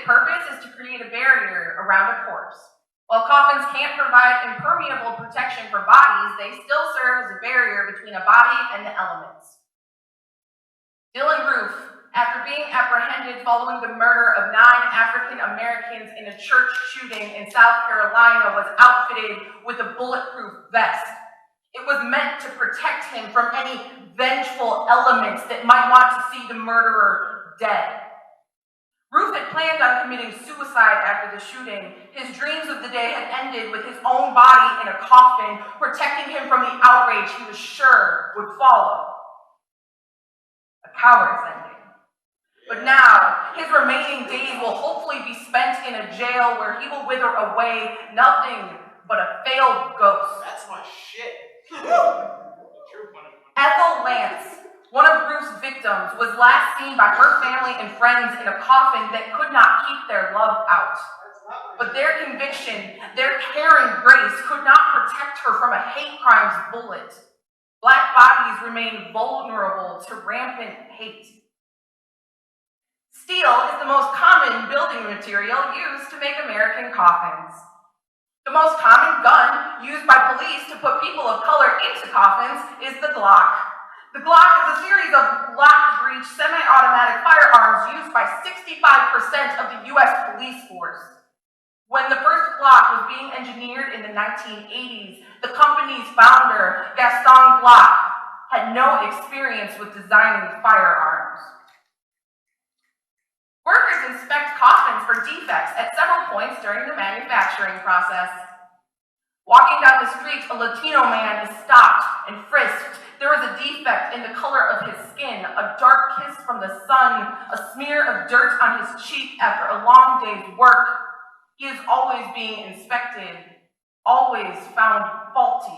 purpose is to create a barrier around a corpse. While coffins can't provide impermeable protection for bodies, they still serve as a barrier between a body and the elements. Dylan Roof, after being apprehended following the murder of 9 African Americans in a church shooting in South Carolina, was outfitted with a bulletproof vest. It was meant to protect him from any vengeful elements that might want to see the murderer dead. Roof had planned on committing suicide after the shooting. His dreams of the day had ended with his own body in a coffin, protecting him from the outrage he was sure would follow. A coward's ending. But now, his remaining days will hopefully be spent in a jail where he will wither away nothing but a failed ghost. That's my shit. Ethel Lance, one of Ruth's victims, was last seen by her family and friends in a coffin that could not keep their love out. But their conviction, their caring grace, could not protect her from a hate crime's bullet. Black bodies remain vulnerable to rampant hate. Steel is the most common building material used to make American coffins. The most common gun used by police to put people of color into coffins is the Glock. The Glock is a series of lock-breech semi-automatic firearms used by 65% of the U.S. police force. When the first Glock was being engineered in the 1980s, the company's founder, Gaston Glock, had no experience with designing firearms. Workers inspect coffins for defects at several points during the manufacturing process. Walking down the street, a Latino man is stopped and frisked. There is a defect in the color of his skin, a dark kiss from the sun, a smear of dirt on his cheek after a long day's work. He is always being inspected, always found faulty.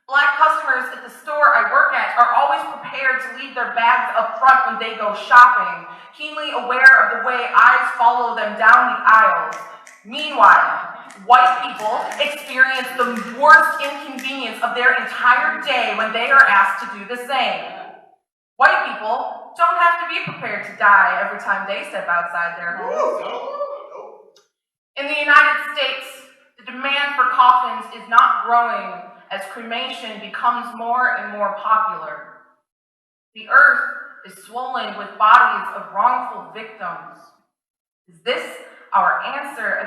Black customers at the store I work at are always prepared to leave their bags up front when they go shopping, keenly aware of the way eyes follow them down the aisles. Meanwhile, white people experience the worst inconvenience of their entire day when they are asked to do the same. White people don't have to be prepared to die every time they step outside their homes. In the United States, the demand for coffins is not growing as cremation becomes more and more popular. The earth is swollen with bodies of wrongful victims. Is this our answer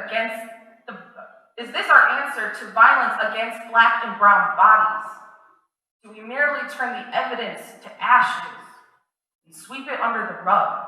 to violence against Black and brown bodies? Do we merely turn the evidence to ashes and sweep it under the rug?